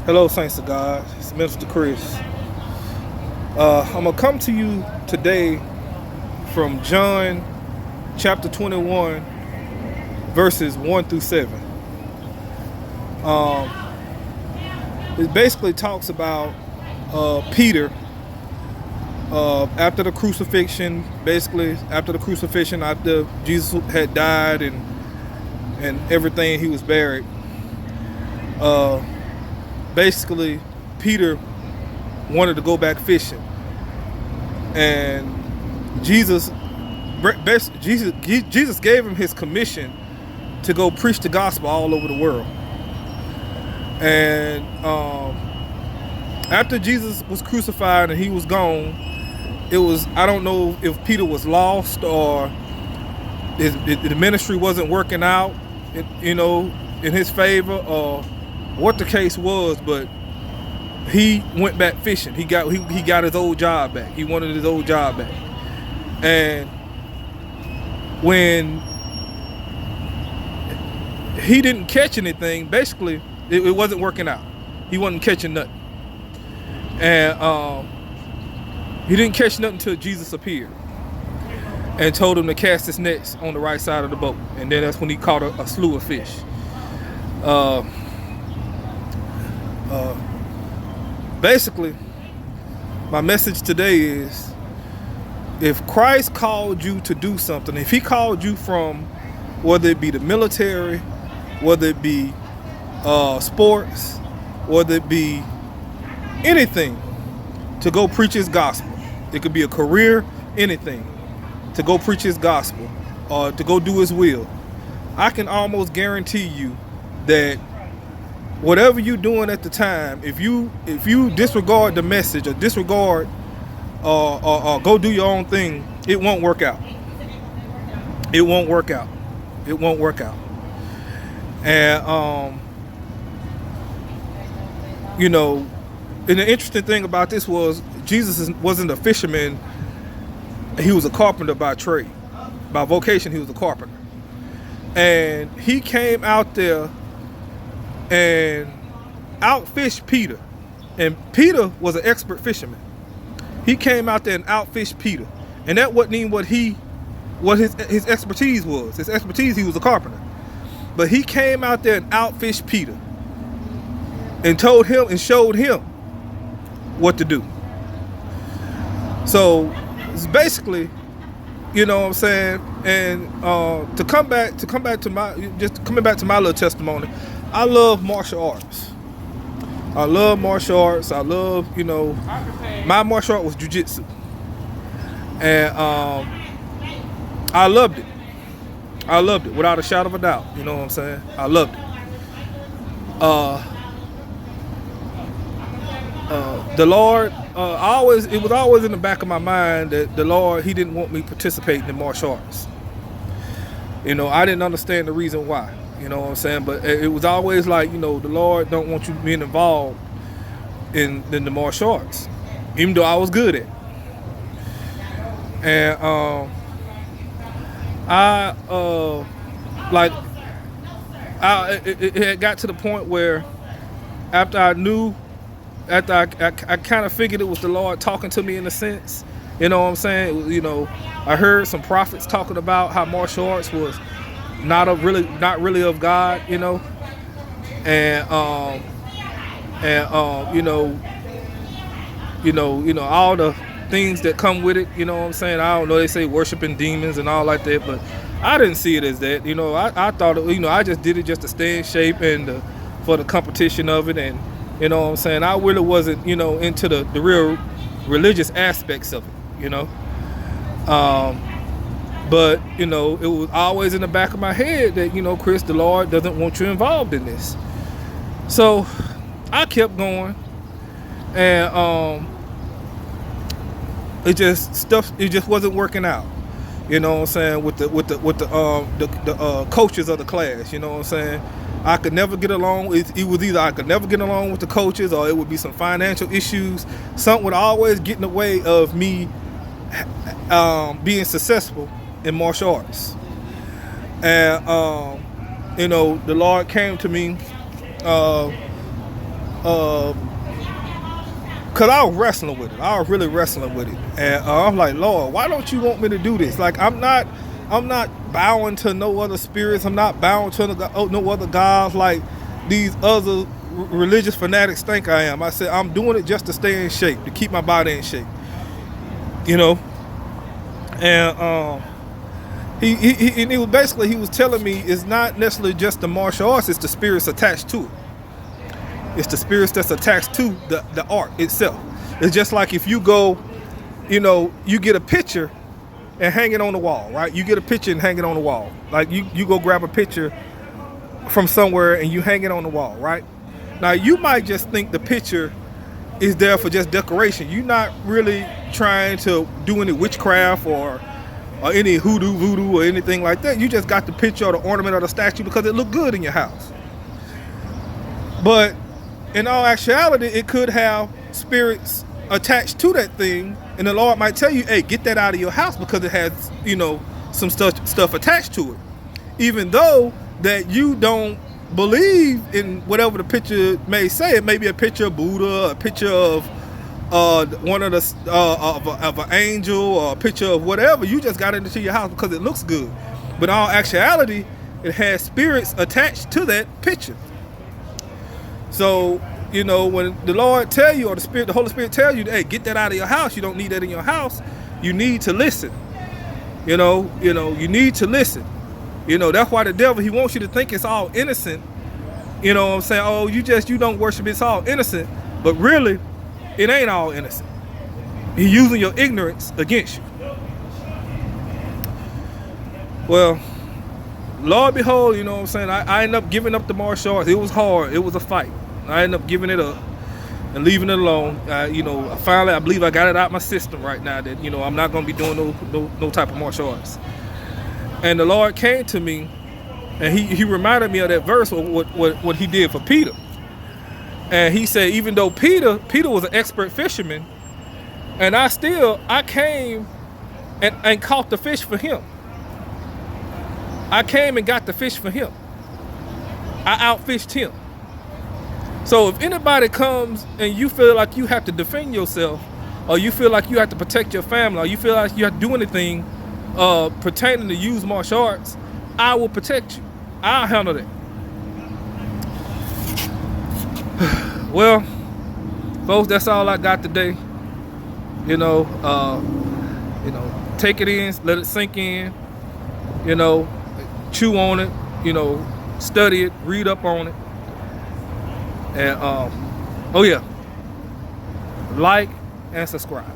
Hello, saints of God. It's Minister Chris. I'm going to come to you today from John chapter 21, verses 1 through 7. It basically talks about Peter after the crucifixion, after Jesus had died and everything, he was buried. Basically, Peter wanted to go back fishing, and Jesus gave him his commission to go preach the gospel all over the world. And after Jesus was crucified and he was gone, I don't know if Peter was lost or the ministry wasn't working out, in his favor, or what the case was, but he went back fishing. He got his old job back. He wanted his old job back. And when he didn't catch anything, basically it wasn't working out. He wasn't catching nothing. And he didn't catch nothing until Jesus appeared and told him to cast his nets on the right side of the boat. And then that's when he caught a slew of fish. Basically, my message today is, if Christ called you to do something, if he called you from, whether it be the military, whether it be sports, whether it be anything, to go preach his gospel, it could be a career, anything, to go preach his gospel or to go do his will, I can almost guarantee you that whatever you're doing at the time, if you disregard the message or disregard or go do your own thing, it won't work out. It won't work out. It won't work out. And and the interesting thing about this was, Jesus wasn't a fisherman. He was a carpenter by trade. By vocation, he was a carpenter. And he came out there and outfished Peter. And Peter was an expert fisherman. He came out there and outfished Peter. And that wasn't even what his expertise was. His expertise, he was a carpenter. But he came out there and outfished Peter and told him and showed him what to do. So it's basically, you know what I'm saying? And coming back to my little testimony, I love martial arts. I love martial arts. I love, my martial art was jiu-jitsu. And I loved it. I loved it without a shadow of a doubt. You know what I'm saying? I loved it. The Lord, it was always in the back of my mind that the Lord, he didn't want me participating in martial arts. I didn't understand the reason why. You know what I'm saying? But it was always like, the Lord don't want you being involved in the martial arts, even though I was good at it. And it had got to the point where after I kind of figured it was the Lord talking to me in a sense. You know what I'm saying? I heard some prophets talking about how martial arts was not really of God, and all the things that come with it, you know what I'm saying? I don't know, they say worshiping demons and all like that, but I didn't see it as that. I thought I just did it just to stay in shape and for the competition of it, and you know what I'm saying? I really wasn't, into the real religious aspects of it, But, it was always in the back of my head that, Chris, the Lord doesn't want you involved in this. So I kept going, and it just wasn't working out. You know what I'm saying, with the coaches of the class, you know what I'm saying? I could never get along. It was either I could never get along with the coaches, or it would be some financial issues. Something would always get in the way of me being successful in martial arts. And the Lord came to me Cause I was wrestling with it. I was really wrestling with it, and I'm like, Lord, why don't you want me to do this? Like, I'm not bowing to no other spirits. I'm not bowing to no other gods like these other religious fanatics think I am. I said I'm doing it just to stay in shape, to keep my body in shape. You know, and he was basically, he was telling me it's not necessarily just the martial arts; it's the spirits attached to it. It's the spirits that's attached to the art itself. It's just like if you go, you get a picture and hang it on the wall, right? You get a picture and hang it on the wall. Like you go grab a picture from somewhere and you hang it on the wall, right? Now you might just think the picture is there for just decoration. You're not really trying to do any witchcraft or any hoodoo, voodoo or anything like that. You just got the picture or the ornament or the statue because it looked good in your house. But in all actuality, it could have spirits attached to that thing, and the Lord might tell you, hey, get that out of your house because it has, some stuff attached to it. Even though that you don't believe in whatever the picture may say. It may be a picture of Buddha, a picture of one of the of an angel, or a picture of whatever. You just got it into your house because it looks good. But in all actuality, it has spirits attached to that picture. So, when the Lord tell you, or the Holy Spirit tell you, hey, get that out of your house, you don't need that in your house, you need to listen. You need to listen. That's why the devil, he wants you to think it's all innocent. You know what I'm saying? Oh, you don't worship, it's all innocent. But really, it ain't all innocent. He's using your ignorance against you. Well, Lord behold, you know what I'm saying? I ended up giving up the martial arts. It was hard. It was a fight. I ended up giving it up and leaving it alone. Finally, I believe I got it out my system right now that, I'm not going to be doing no type of martial arts. And the Lord came to me, and he reminded me of that verse of what he did for Peter. And he said, even though Peter was an expert fisherman, and I came and caught the fish for him. I came and got the fish for him. I outfished him. So if anybody comes and you feel like you have to defend yourself, or you feel like you have to protect your family, or you feel like you have to do anything pertaining to use martial arts, I will protect you. I'll handle that. Well, folks, that's all I got today. Take it in, let it sink in. Chew on it. Study it, read up on it, and like and subscribe.